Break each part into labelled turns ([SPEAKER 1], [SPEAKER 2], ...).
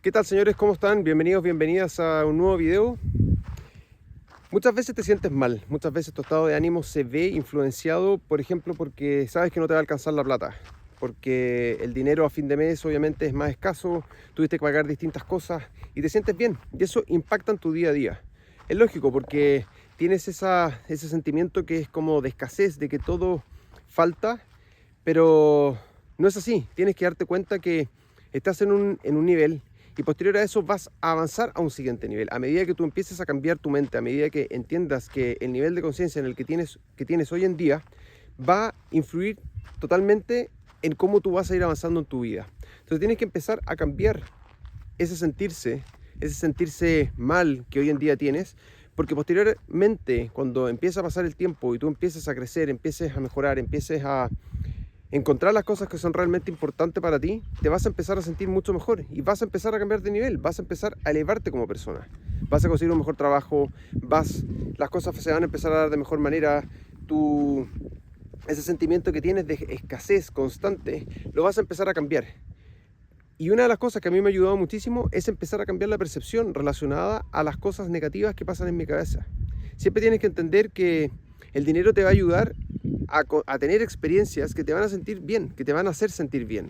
[SPEAKER 1] ¿Qué tal, señores? ¿Cómo están? Bienvenidos, bienvenidas a un nuevo video. Muchas veces te sientes mal, muchas veces tu estado de ánimo se ve influenciado, por ejemplo, porque sabes que no te va a alcanzar la plata, porque el dinero a fin de mes obviamente es más escaso, tuviste que pagar distintas cosas y te sientes bien, y eso impacta en tu día a día. Es lógico, porque tienes ese sentimiento que es como de escasez, de que todo falta, pero no es así. Tienes que darte cuenta que estás en un nivel y posterior a eso vas a avanzar a un siguiente nivel. A medida que tú empieces a cambiar tu mente, a medida que entiendas que el nivel de conciencia en el que tienes hoy en día va a influir totalmente en cómo tú vas a ir avanzando en tu vida. Entonces tienes que empezar a cambiar ese sentirse mal que hoy en día tienes, porque posteriormente, cuando empieza a pasar el tiempo y tú empieces a crecer, empieces a mejorar, empieces a encontrar las cosas que son realmente importantes para ti, te vas a empezar a sentir mucho mejor y vas a empezar a cambiar de nivel, vas a empezar a elevarte como persona, vas a conseguir un mejor trabajo, las cosas se van a empezar a dar de mejor manera, ese sentimiento que tienes de escasez constante, lo vas a empezar a cambiar. Y una de las cosas que a mí me ha ayudado muchísimo es empezar a cambiar la percepción relacionada a las cosas negativas que pasan en mi cabeza. Siempre tienes que entender que el dinero te va a ayudar a tener experiencias que te van a sentir bien, que te van a hacer sentir bien.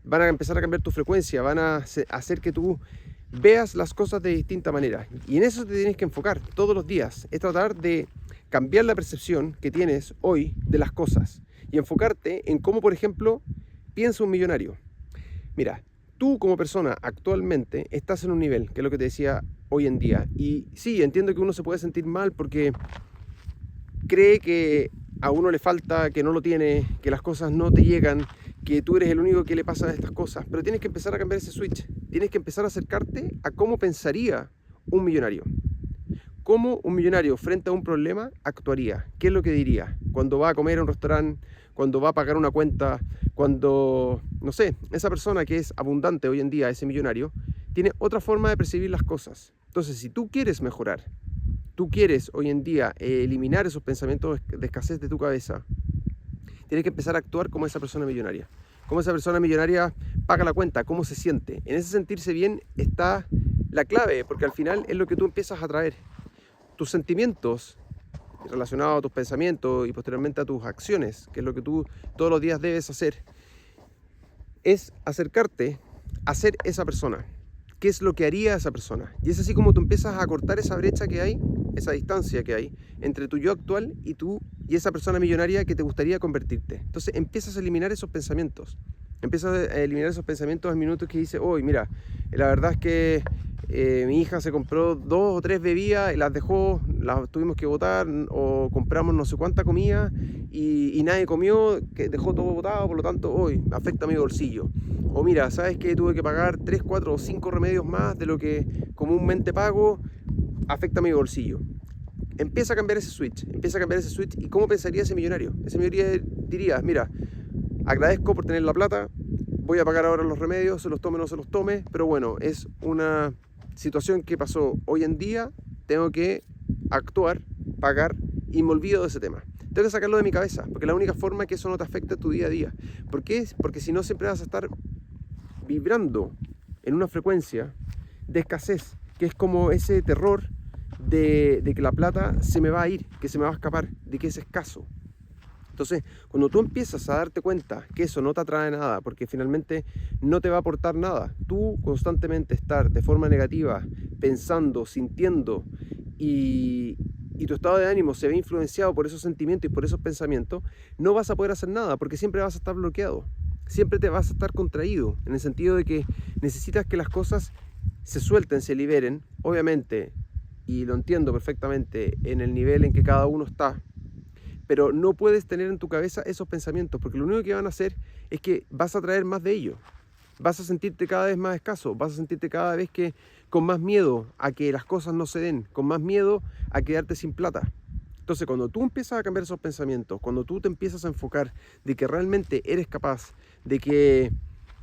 [SPEAKER 1] Van a empezar a cambiar tu frecuencia, van a hacer que tú veas las cosas de distinta manera. Y en eso te tienes que enfocar todos los días. Es tratar de cambiar la percepción que tienes hoy de las cosas y enfocarte en cómo, por ejemplo, piensa un millonario. Mira, tú como persona actualmente estás en un nivel, que es lo que te decía hoy en día. Y sí, entiendo que uno se puede sentir mal porque cree que a uno le falta, que no lo tiene, que las cosas no te llegan, que tú eres el único que le pasa a estas cosas. Pero tienes que empezar a cambiar ese switch. Tienes que empezar a acercarte a cómo pensaría un millonario. ¿Cómo un millonario frente a un problema actuaría? ¿Qué es lo que diría? Cuando va a comer a un restaurante, cuando va a pagar una cuenta, cuando, no sé, esa persona que es abundante hoy en día, ese millonario, tiene otra forma de percibir las cosas. Entonces, si tú quieres mejorar, tú quieres hoy en día eliminar esos pensamientos de escasez de tu cabeza, tienes que empezar a actuar como esa persona millonaria. Como esa persona millonaria paga la cuenta, cómo se siente. En ese sentirse bien está la clave, porque al final es lo que tú empiezas a traer. Tus sentimientos relacionados a tus pensamientos y posteriormente a tus acciones, que es lo que tú todos los días debes hacer, es acercarte a ser esa persona. ¿Qué es lo que haría esa persona? Y es así como tú empiezas a cortar esa brecha que hay, esa distancia que hay entre tu yo actual y tú y esa persona millonaria que te gustaría convertirte. Entonces empiezas a eliminar esos pensamientos. Empiezas a eliminar esos pensamientos al minuto que dice, hoy mira, la verdad es que mi hija se compró 2 o 3 bebidas y las dejó, las tuvimos que botar, o compramos no sé cuánta comida y nadie comió, que dejó todo botado, por lo tanto hoy afecta a mi bolsillo. O mira, ¿sabes qué? Tuve que pagar 3, 4 o 5 remedios más de lo que comúnmente pago, afecta a mi bolsillo. Empieza a cambiar ese switch, ¿Y cómo pensaría ese millonario? Ese millonario diría, mira, agradezco por tener la plata, voy a pagar ahora los remedios, se los tome o no se los tome, pero bueno, es una situación que pasó hoy en día, tengo que actuar, pagar y me olvido de ese tema. Tengo que sacarlo de mi cabeza, porque es la única forma que eso no te afecte a tu día a día. ¿Por qué? Porque si no siempre vas a estar vibrando en una frecuencia de escasez, que es como ese terror de que la plata se me va a ir, que se me va a escapar, de que es escaso. Entonces, cuando tú empiezas a darte cuenta que eso no te atrae nada, porque finalmente no te va a aportar nada, tú constantemente estar de forma negativa, pensando, sintiendo, y tu estado de ánimo se ve influenciado por esos sentimientos y por esos pensamientos, no vas a poder hacer nada, porque siempre vas a estar bloqueado, siempre te vas a estar contraído, en el sentido de que necesitas que las cosas se suelten, se liberen, obviamente, y lo entiendo perfectamente en el nivel en que cada uno está, pero no puedes tener en tu cabeza esos pensamientos, porque lo único que van a hacer es que vas a traer más de ellos. Vas a sentirte cada vez más escaso, vas a sentirte cada vez que con más miedo a que las cosas no se den, con más miedo a quedarte sin plata. Entonces, cuando tú empiezas a cambiar esos pensamientos, cuando tú te empiezas a enfocar de que realmente eres capaz, de que,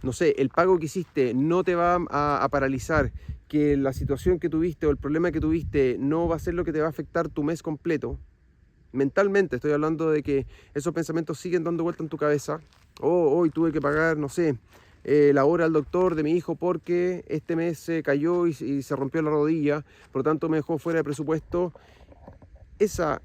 [SPEAKER 1] no sé, el pago que hiciste no te va a paralizar, que la situación que tuviste o el problema que tuviste no va a ser lo que te va a afectar tu mes completo, mentalmente estoy hablando de que esos pensamientos siguen dando vuelta en tu cabeza. Oh, hoy tuve que pagar, no sé, la hora al doctor de mi hijo porque este mes se cayó y se rompió la rodilla, por lo tanto me dejó fuera de presupuesto. Esa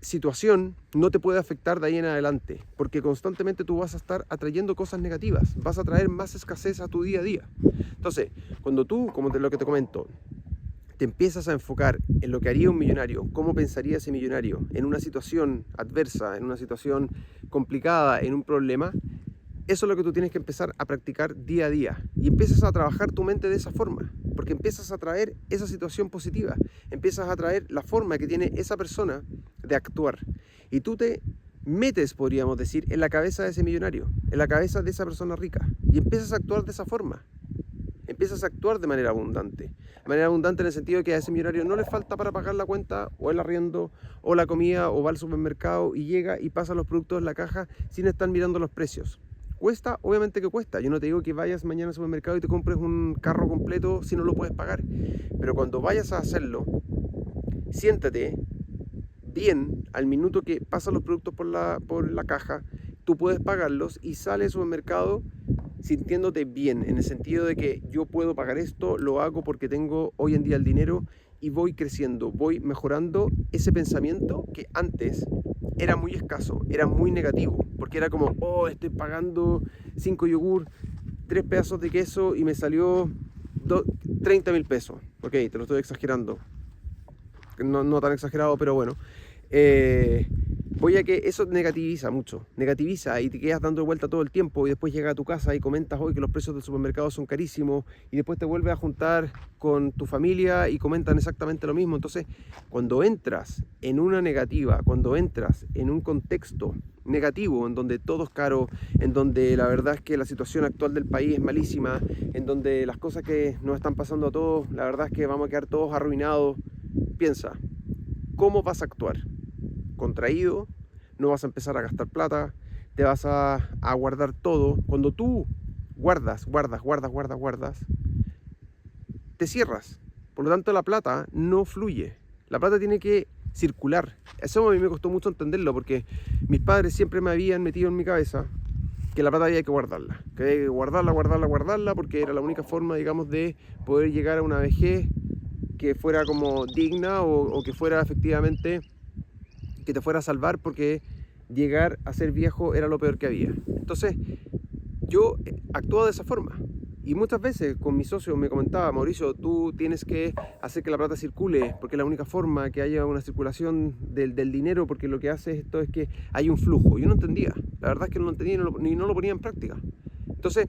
[SPEAKER 1] situación no te puede afectar de ahí en adelante, porque constantemente tú vas a estar atrayendo cosas negativas, vas a traer más escasez a tu día a día. Entonces, cuando tú, como lo que te comento, te empiezas a enfocar en lo que haría un millonario, cómo pensaría ese millonario en una situación adversa, en una situación complicada, en un problema, eso es lo que tú tienes que empezar a practicar día a día. Y empiezas a trabajar tu mente de esa forma, porque empiezas a traer esa situación positiva, empiezas a traer la forma que tiene esa persona de actuar. Y tú te metes, podríamos decir, en la cabeza de ese millonario, en la cabeza de esa persona rica, y empiezas a actuar de esa forma. Empiezas a actuar de manera abundante. De manera abundante en el sentido de que a ese millonario no le falta para pagar la cuenta, o el arriendo, o la comida, o va al supermercado y llega y pasa los productos en la caja sin estar mirando los precios. ¿Cuesta? Obviamente que cuesta. Yo no te digo que vayas mañana al supermercado y te compres un carro completo si no lo puedes pagar. Pero cuando vayas a hacerlo, siéntate bien al minuto que pasan los productos por la caja, tú puedes pagarlos y sales al supermercado sintiéndote bien, en el sentido de que yo puedo pagar esto, lo hago porque tengo hoy en día el dinero y voy creciendo, voy mejorando ese pensamiento que antes era muy escaso, era muy negativo, porque era como, oh, estoy pagando 5 yogur, 3 pedazos de queso y me salió 30.000 pesos. Ok, te lo estoy exagerando, no tan exagerado, pero bueno. Voy a que eso negativiza mucho, negativiza y te quedas dando vuelta todo el tiempo y después llegas a tu casa y comentas hoy que los precios del supermercado son carísimos y después te vuelves a juntar con tu familia y comentan exactamente lo mismo. Entonces, cuando entras en una negativa, cuando entras en un contexto negativo, en donde todo es caro, en donde la verdad es que la situación actual del país es malísima, en donde las cosas que nos están pasando a todos, la verdad es que vamos a quedar todos arruinados, piensa, ¿cómo vas a actuar? Contraído, no vas a empezar a gastar plata, te vas a guardar todo. Cuando tú guardas, te cierras. Por lo tanto, la plata no fluye. La plata tiene que circular. Eso a mí me costó mucho entenderlo, porque mis padres siempre me habían metido en mi cabeza que la plata había que guardarla. Que había que guardarla, porque era la única forma, digamos, de poder llegar a una vejez que fuera como digna o que fuera efectivamente, que te fuera a salvar, porque llegar a ser viejo era lo peor que había. Entonces yo actuaba de esa forma y muchas veces con mi socio me comentaba, Mauricio, tú tienes que hacer que la plata circule, porque es la única forma que haya una circulación del dinero, porque lo que hace esto es que hay un flujo. Yo no entendía, la verdad es que no lo entendía y no lo ponía en práctica. Entonces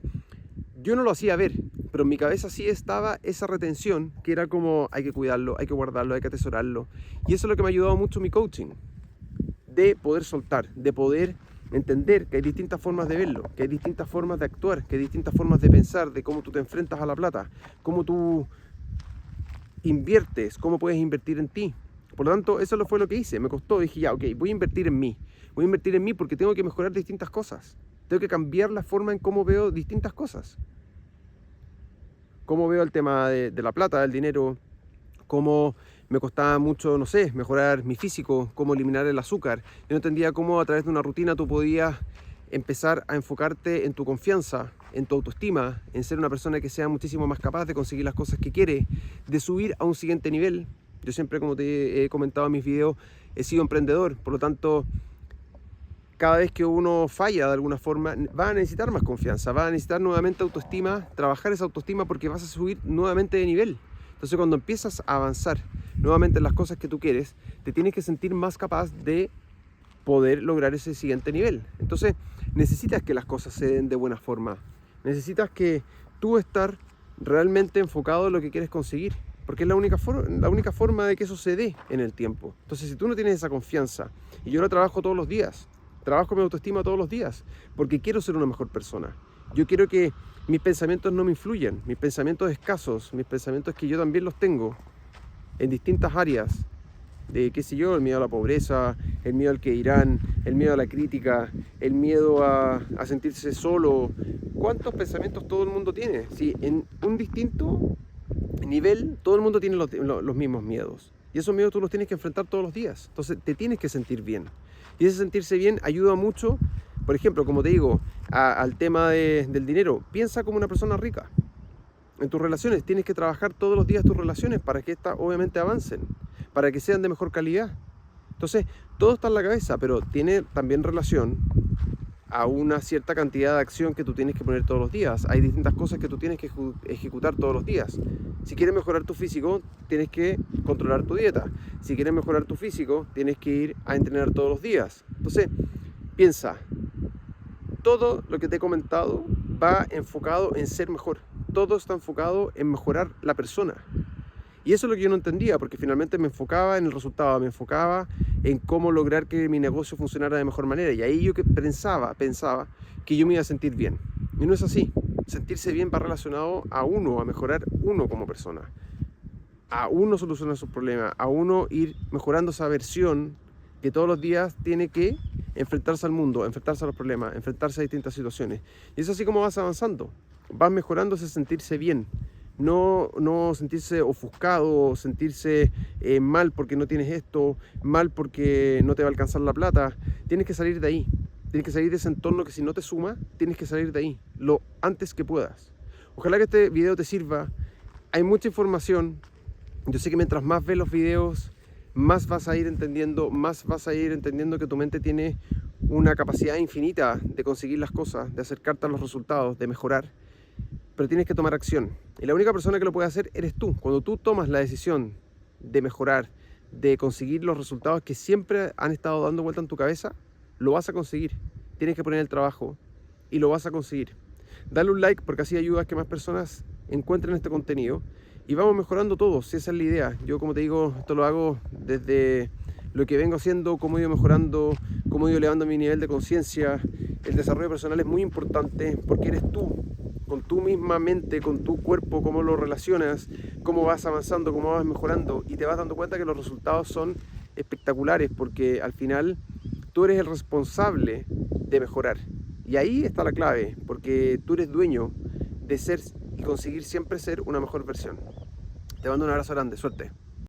[SPEAKER 1] yo no lo hacía ver, pero en mi cabeza sí estaba esa retención, que era como, hay que cuidarlo, hay que guardarlo, hay que atesorarlo. Y eso es lo que me ha ayudado mucho mi coaching, de poder soltar, de poder entender que hay distintas formas de verlo, que hay distintas formas de actuar, que hay distintas formas de pensar, de cómo tú te enfrentas a la plata, cómo tú inviertes, cómo puedes invertir en ti. Por lo tanto, eso fue lo que hice. Me costó, dije ya, ok, voy a invertir en mí. Voy a invertir en mí porque tengo que mejorar distintas cosas. Tengo que cambiar la forma en cómo veo distintas cosas. Cómo veo el tema de la plata, del dinero, cómo me costaba mucho, no sé, mejorar mi físico, cómo eliminar el azúcar. Yo no entendía cómo a través de una rutina tú podías empezar a enfocarte en tu confianza, en tu autoestima, en ser una persona que sea muchísimo más capaz de conseguir las cosas que quiere, de subir a un siguiente nivel. Yo siempre, como te he comentado en mis videos, he sido emprendedor, por lo tanto, cada vez que uno falla de alguna forma, va a necesitar más confianza, va a necesitar nuevamente autoestima, trabajar esa autoestima porque vas a subir nuevamente de nivel. Entonces, cuando empiezas a avanzar nuevamente en las cosas que tú quieres, te tienes que sentir más capaz de poder lograr ese siguiente nivel. Entonces, necesitas que las cosas se den de buena forma. Necesitas que tú estar realmente enfocado en lo que quieres conseguir, porque es la única forma de que eso se dé en el tiempo. Entonces, si tú no tienes esa confianza, y yo la trabajo todos los días, trabajo mi autoestima todos los días, porque quiero ser una mejor persona. Yo quiero que mis pensamientos no me influyan, mis pensamientos escasos, mis pensamientos que yo también los tengo en distintas áreas, de qué sé yo, el miedo a la pobreza, el miedo al que dirán, el miedo a la crítica, el miedo a sentirse solo. ¿Cuántos pensamientos todo el mundo tiene? Si en un distinto nivel todo el mundo tiene los mismos miedos, y esos miedos tú los tienes que enfrentar todos los días. Entonces te tienes que sentir bien, y ese sentirse bien ayuda mucho. Por ejemplo, como te digo, al tema del dinero, piensa como una persona rica. En tus relaciones tienes que trabajar todos los días tus relaciones para que estas obviamente avancen, para que sean de mejor calidad. Entonces, todo está en la cabeza, pero tiene también relación a una cierta cantidad de acción que tú tienes que poner todos los días. Hay distintas cosas que tú tienes que ejecutar todos los días. Si quieres mejorar tu físico, tienes que controlar tu dieta. Si quieres mejorar tu físico, tienes que ir a entrenar todos los días. Entonces, piensa, todo lo que te he comentado va enfocado en ser mejor. Todo está enfocado en mejorar la persona. Y eso es lo que yo no entendía, porque finalmente me enfocaba en el resultado, me enfocaba en cómo lograr que mi negocio funcionara de mejor manera. Y ahí yo que pensaba que yo me iba a sentir bien. Y no es así. Sentirse bien va relacionado a uno, a mejorar uno como persona. A uno solucionar sus problemas, a uno ir mejorando esa versión que todos los días tiene que enfrentarse al mundo, enfrentarse a los problemas, enfrentarse a distintas situaciones. Y es así como vas avanzando. Vas mejorando ese sentirse bien. No sentirse ofuscado, sentirse mal porque no tienes esto, mal porque no te va a alcanzar la plata. Tienes que salir de ahí, tienes que salir de ese entorno que si no te suma, tienes que salir de ahí, lo antes que puedas. Ojalá que este video te sirva, hay mucha información, yo sé que mientras más ves los videos, más vas a ir entendiendo que tu mente tiene una capacidad infinita de conseguir las cosas, de acercarte a los resultados, de mejorar. Pero tienes que tomar acción. Y la única persona que lo puede hacer eres tú. Cuando tú tomas la decisión de mejorar, de conseguir los resultados que siempre han estado dando vuelta en tu cabeza, lo vas a conseguir. Tienes que poner el trabajo y lo vas a conseguir. Dale un like porque así ayudas a que más personas encuentren este contenido y vamos mejorando todos, si esa es la idea. Yo, como te digo, esto lo hago desde lo que vengo haciendo, cómo he ido mejorando, cómo he ido elevando mi nivel de conciencia. El desarrollo personal es muy importante porque eres tú, con tu misma mente, con tu cuerpo, cómo lo relacionas, cómo vas avanzando, cómo vas mejorando y te vas dando cuenta que los resultados son espectaculares porque al final tú eres el responsable de mejorar. Y ahí está la clave, porque tú eres dueño de ser y conseguir siempre ser una mejor versión. Te mando un abrazo grande, suerte.